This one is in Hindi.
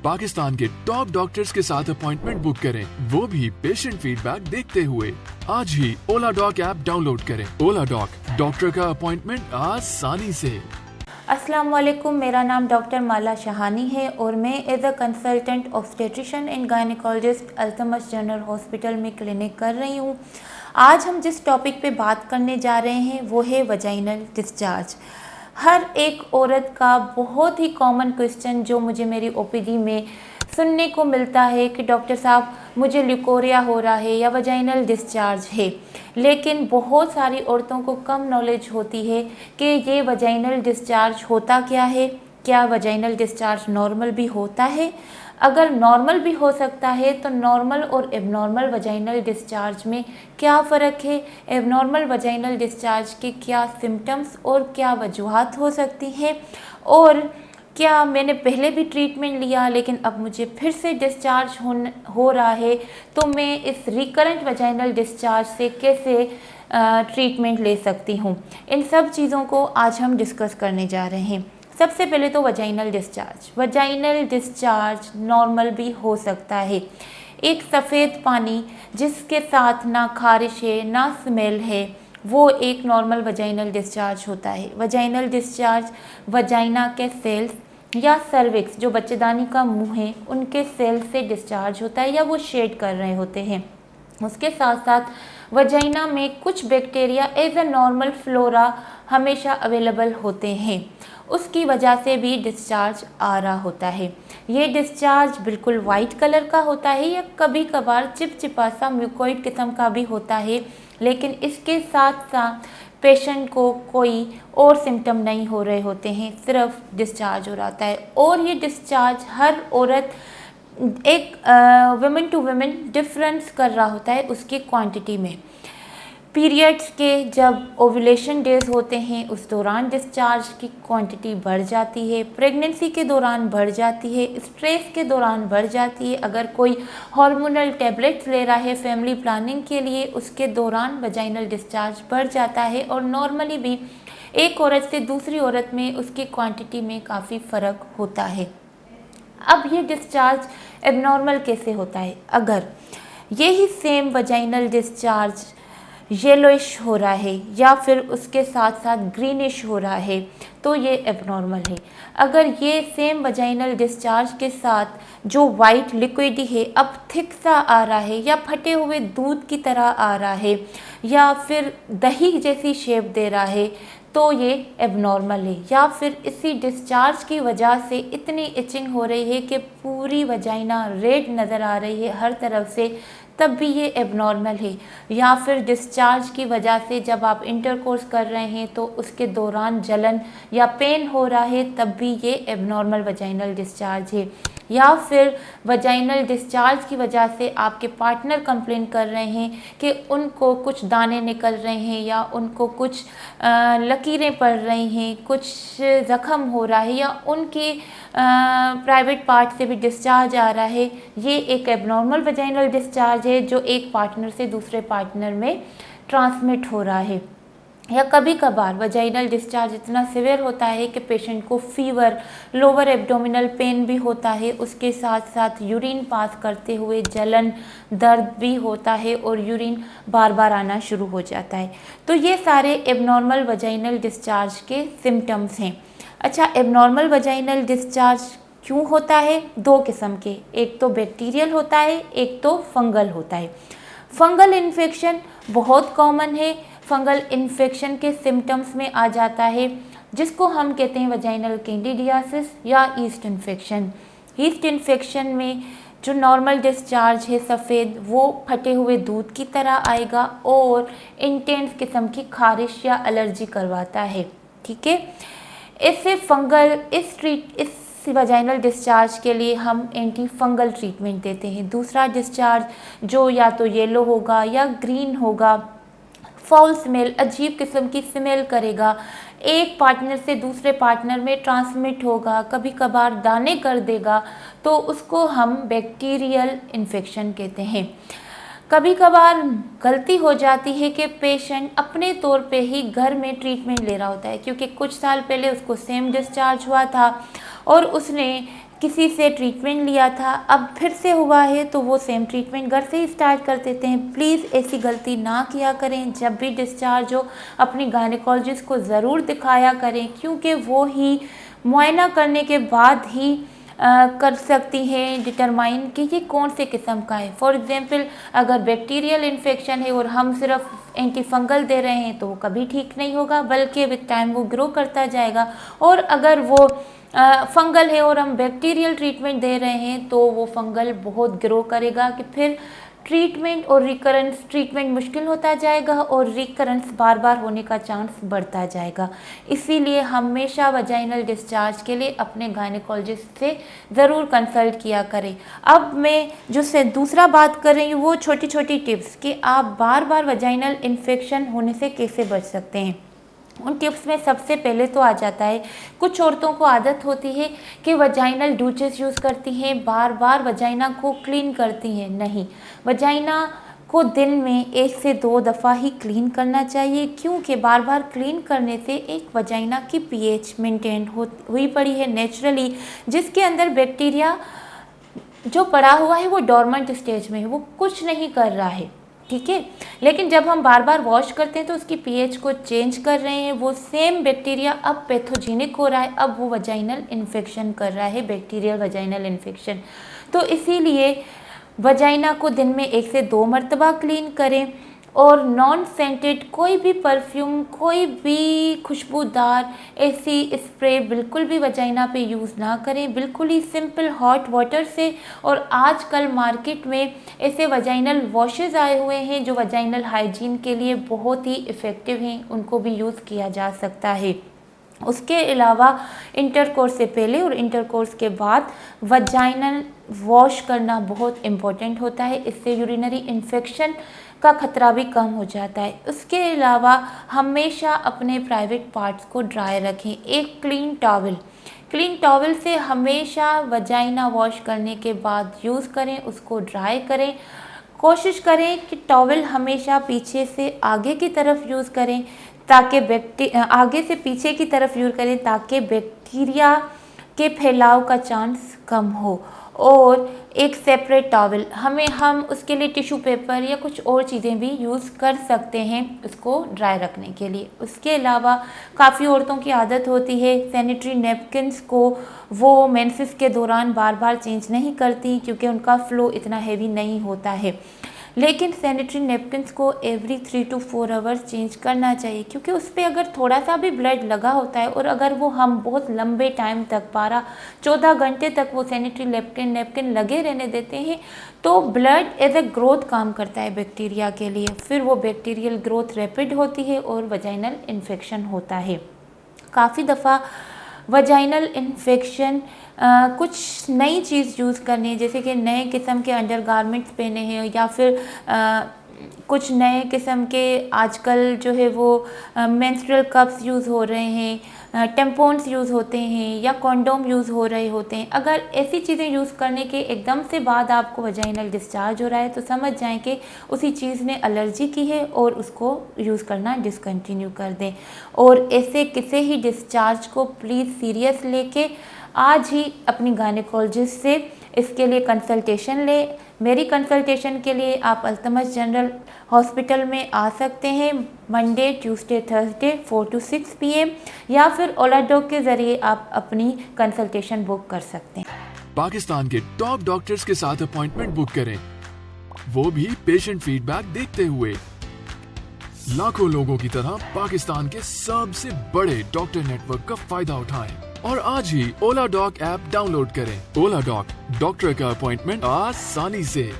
पाकिस्तान के टॉप डॉक्टर्स के साथ अपॉइंटमेंट बुक करें, वो भी पेशेंट फीडबैक देखते हुए। आज ही ओला डॉक ऐप डाउनलोड करें। ओला डॉक, डॉक्टर का अपॉइंटमेंट आसानी से। अस्सलाम वालेकुम, मेरा नाम डॉक्टर माला शाहानी है और मैं as a consultant obstetrician and gynaecologist Altamash general hospital में क्लिनिक कर रही हूँ। आज हम जिस टॉपिक पे बात करने जा रहे हैं वो है वजाइनल डिस्चार्ज। हर एक औरत का बहुत ही कॉमन क्वेश्चन जो मुझे मेरी ओपीडी में सुनने को मिलता है कि डॉक्टर साहब मुझे ल्यूकोरिया हो रहा है या वजाइनल डिस्चार्ज है। लेकिन बहुत सारी औरतों को कम नॉलेज होती है कि ये वजाइनल डिस्चार्ज होता क्या है, क्या वजाइनल डिस्चार्ज नॉर्मल भी होता है। अगर नॉर्मल भी हो सकता है तो नॉर्मल और एबनॉर्मल वजाइनल डिस्चार्ज में क्या फ़र्क है, एबनॉर्मल वजाइनल डिस्चार्ज के क्या सिम्टम्स और क्या वजूहात हो सकती हैं, और क्या मैंने पहले भी ट्रीटमेंट लिया लेकिन अब मुझे फिर से डिस्चार्ज हो रहा है तो मैं इस रिकरेंट वजाइनल डिस्चार्ज से कैसे ट्रीटमेंट ले सकती हूँ। इन सब चीज़ों को आज हम डिस्कस करने जा रहे हैं। सबसे पहले तो वजाइनल डिस्चार्ज नॉर्मल भी हो सकता है। एक सफ़ेद पानी जिसके साथ ना खारिश है ना स्मेल है, वो एक नॉर्मल वजाइनल डिस्चार्ज होता है। वजाइनल डिस्चार्ज वजाइना के सेल्स या सर्विक्स जो बच्चेदानी का मुंह है उनके सेल से डिस्चार्ज होता है या वो शेड कर रहे होते हैं। उसके साथ साथ वजाइना में कुछ bacteria as a normal flora हमेशा अवेलेबल होते हैं, उसकी वजह से भी डिस्चार्ज आ रहा होता है। ये डिस्चार्ज बिल्कुल वाइट कलर का होता है या कभी कभार चिपचिपा सा म्यूकोइड किस्म का भी होता है, लेकिन इसके साथ साथ पेशेंट को कोई और सिम्टम नहीं हो रहे होते हैं, सिर्फ डिस्चार्ज हो रहा होता है। और ये डिस्चार्ज हर औरत एक वुमेन टू वुमेन डिफरेंस कर रहा होता है उसकी क्वांटिटी में। पीरियड्स के जब ओव्यूलेशन डेज होते हैं उस दौरान डिस्चार्ज की क्वांटिटी बढ़ जाती है, प्रेगनेंसी के दौरान बढ़ जाती है, स्ट्रेस के दौरान बढ़ जाती है, अगर कोई हार्मोनल टैबलेट्स ले रहा है फैमिली प्लानिंग के लिए उसके दौरान वजाइनल डिस्चार्ज बढ़ जाता है। और नॉर्मली भी एक औरत से दूसरी औरत में उसकी क्वांटिटी में काफ़ी फ़र्क होता है। अब ये डिस्चार्ज एबनॉर्मल कैसे होता है? अगर यही सेम वजाइनल डिस्चार्ज येलोइश हो रहा है या फिर उसके साथ साथ ग्रीनिश हो रहा है तो ये एबनॉर्मल है। अगर ये सेम वजाइनल डिस्चार्ज के साथ जो वाइट लिक्विड है अब थिक सा आ रहा है या फटे हुए दूध की तरह आ रहा है या फिर दही जैसी शेप दे रहा है तो ये एबनॉर्मल है। या फिर इसी डिस्चार्ज की वजह से इतनी इचिंग हो रही है कि पूरी वजाइना रेड नज़र आ रही है हर तरफ से, तब भी ये एबनॉर्मल है। या फिर डिस्चार्ज की वजह से जब आप इंटरकोर्स कर रहे हैं तो उसके दौरान जलन या पेन हो रहा है, तब भी ये एबनॉर्मल वजाइनल डिस्चार्ज है। या फिर वजाइनल डिस्चार्ज की वजह से आपके पार्टनर कंप्लेन कर रहे हैं कि उनको कुछ दाने निकल रहे हैं या उनको कुछ लकीरें पड़ रही हैं, कुछ ज़ख़म हो रहा है या उनकी प्राइवेट पार्ट से भी डिस्चार्ज आ रहा है, ये एक एबनॉर्मल वजाइनल डिस्चार्ज है जो एक पार्टनर से दूसरे पार्टनर में ट्रांसमिट हो रहा है। या कभी कभार वजाइनल डिस्चार्ज इतना सिवियर होता है कि पेशेंट को फीवर, लोअर एब्डोमिनल पेन भी होता है, उसके साथ साथ यूरिन पास करते हुए जलन, दर्द भी होता है और यूरिन बार बार आना शुरू हो जाता है। तो ये सारे एबनॉर्मल वजाइनल डिस्चार्ज के सिम्टम्स हैं। अच्छा, एबनॉर्मल वजाइनल डिस्चार्ज क्यों होता है? दो किस्म के, एक तो बैक्टीरियल होता है, एक तो फंगल होता है। फंगल इन्फेक्शन बहुत कॉमन है। फंगल इन्फेक्शन के सिम्टम्स में आ जाता है जिसको हम कहते हैं वजाइनल कैंडिडियासिस या ईस्ट इन्फेक्शन। ईस्ट इन्फेक्शन में जो नॉर्मल डिस्चार्ज है सफ़ेद, वो फटे हुए दूध की तरह आएगा और इंटेंस किस्म की खारिश या एलर्जी करवाता है। ठीक है, इससे फंगल इस वजाइनल डिस्चार्ज के लिए हम एंटी फंगल ट्रीटमेंट देते हैं। दूसरा डिस्चार्ज जो या तो येलो होगा या ग्रीन होगा, फाउल स्मेल, अजीब किस्म की स्मेल करेगा, एक पार्टनर से दूसरे पार्टनर में ट्रांसमिट होगा, कभी कभार दाने कर देगा, तो उसको हम बैक्टीरियल इन्फेक्शन कहते हैं। कभी कभार गलती हो जाती है कि पेशेंट अपने तौर पे ही घर में ट्रीटमेंट ले रहा होता है, क्योंकि कुछ साल पहले उसको सेम डिस्चार्ज हुआ था और उसने किसी से ट्रीटमेंट लिया था, अब फिर से हुआ है तो वो सेम ट्रीटमेंट घर से ही स्टार्ट कर देते हैं। प्लीज़ ऐसी गलती ना किया करें। जब भी डिस्चार्ज हो अपनी गायनेकोलॉजिस्ट को ज़रूर दिखाया करें, क्योंकि वो ही मुआयना करने के बाद ही कर सकती हैं डिटरमाइन कि ये कौन से किस्म का है। फॉर एग्जांपल, अगर बैक्टीरियल इन्फेक्शन है और हम सिर्फ एंटी फंगल दे रहे हैं तो वो कभी ठीक नहीं होगा, बल्कि विद टाइम वो ग्रो करता जाएगा। और अगर वो फंगल है और हम बैक्टीरियल ट्रीटमेंट दे रहे हैं तो वो फंगल बहुत ग्रो करेगा कि फिर ट्रीटमेंट और रिकरेंस ट्रीटमेंट मुश्किल होता जाएगा और रिकरेंस बार बार होने का चांस बढ़ता जाएगा। इसीलिए हमेशा वजाइनल डिस्चार्ज के लिए अपने गायनेकोलॉजिस्ट से ज़रूर कंसल्ट किया करें। अब मैं जो से दूसरा बात कर रही हूँ वो छोटी छोटी टिप्स कि आप बार बार वजाइनल इन्फेक्शन होने से कैसे बच सकते हैं। उन टिप्स में सबसे पहले तो आ जाता है, कुछ औरतों को आदत होती है कि वजाइनल डूचेस यूज़ करती हैं, बार बार वजाइना को क्लीन करती हैं। नहीं, वजाइना को दिन में 1 से 2 दफ़ा ही क्लीन करना चाहिए, क्योंकि बार बार क्लीन करने से एक वजाइना की पीएच मेंटेन हुई पड़ी है नेचुरली, जिसके अंदर बैक्टीरिया जो पड़ा हुआ है वो डोरमेंट स्टेज में है, वो कुछ नहीं कर रहा है, ठीक है। लेकिन जब हम बार बार वॉश करते हैं तो उसकी पीएच को चेंज कर रहे हैं, वो सेम बैक्टीरिया अब पैथोजेनिक हो रहा है, अब वो वजाइनल इन्फेक्शन कर रहा है, बैक्टीरियल वजाइनल इन्फेक्शन। तो इसीलिए वजाइना को दिन में 1 से 2 मरतबा क्लीन करें और नॉन सेंटेड कोई भी परफ्यूम, कोई भी खुशबूदार ऐसी स्प्रे बिल्कुल भी वजाइना पे यूज़ ना करें, बिल्कुल ही सिंपल हॉट वाटर से। और आजकल मार्केट में ऐसे वजाइनल वॉशेस आए हुए हैं जो वजाइनल हाइजीन के लिए बहुत ही इफ़ेक्टिव हैं, उनको भी यूज़ किया जा सकता है। उसके अलावा इंटरकोर्स से पहले और इंटरकोर्स के बाद वजाइनल वॉश करना बहुत इम्पोर्टेंट होता है, इससे यूरिनरी इन्फेक्शन का खतरा भी कम हो जाता है। उसके अलावा हमेशा अपने प्राइवेट पार्ट्स को ड्राई रखें। एक क्लीन टॉवल से हमेशा वजाइना वॉश करने के बाद यूज़ करें, उसको ड्राई करें। कोशिश करें कि टॉवल हमेशा पीछे से आगे की तरफ यूज़ करें ताकि आगे से पीछे की तरफ यूज़ करें ताकि बैक्टीरिया के फैलाव का चांस कम हो। और एक सेपरेट टॉवल हम उसके लिए टिश्यू पेपर या कुछ और चीज़ें भी यूज़ कर सकते हैं उसको ड्राई रखने के लिए। उसके अलावा काफ़ी औरतों की आदत होती है सैनिटरी नैपकिन्स को वो मेंसेस के दौरान बार बार चेंज नहीं करती, क्योंकि उनका फ़्लो इतना हैवी नहीं होता है। लेकिन सैनिटरी नैपकिन्स को एवरी 3 to 4 आवर्स चेंज करना चाहिए, क्योंकि उस पर अगर थोड़ा सा भी ब्लड लगा होता है और अगर वो हम बहुत लंबे टाइम तक 12-14 घंटे तक वो सैनिटरी नैपकिन लगे रहने देते हैं तो ब्लड एज ए ग्रोथ काम करता है बैक्टीरिया के लिए, फिर वो बैक्टीरियल ग्रोथ रैपिड होती है और वजाइनल इन्फेक्शन होता है। काफ़ी दफ़ा वजाइनल इन्फेक्शन कुछ नई चीज़ यूज़ करनी है, जैसे कि नए किस्म के अंडरगारमेंट्स पहने हैं या फिर कुछ नए किस्म के आजकल जो है वो मेंस्ट्रुअल कप्स यूज़ हो रहे हैं, टेम्पोन्स यूज़ होते हैं या कॉन्डोम यूज़ हो रहे होते हैं। अगर ऐसी चीज़ें यूज़ करने के एकदम से बाद आपको वजाइनल डिस्चार्ज हो रहा है तो समझ जाएं कि उसी चीज़ ने एलर्जी की है और उसको यूज़ करना डिसकंटिन्यू कर दें। और ऐसे किसी ही डिस्चार्ज को प्लीज़ सीरियस लेके आज ही अपनी गायनेकोलॉजिस्ट से इसके लिए कंसल्टेशन लें। मेरी कंसल्टेशन के लिए आप अल्तमश जनरल हॉस्पिटल में आ सकते हैं Monday, Tuesday, Thursday 4 to 6 PM या फिर ओला डॉक के ज़रिए आप अपनी कंसल्टेशन बुक कर सकते हैं। पाकिस्तान के टॉप डॉक्टर्स के साथ अपॉइंटमेंट बुक करें, वो भी पेशेंट फीडबैक देखते हुए। लाखों लोगों की तरह पाकिस्तान के सबसे बड़े डॉक्टर नेटवर्क का फायदा उठाएं और आज ही ओला डॉक ऐप डाउनलोड करें। ओला डॉक, डॉक्टर का अपॉइंटमेंट आसानी से।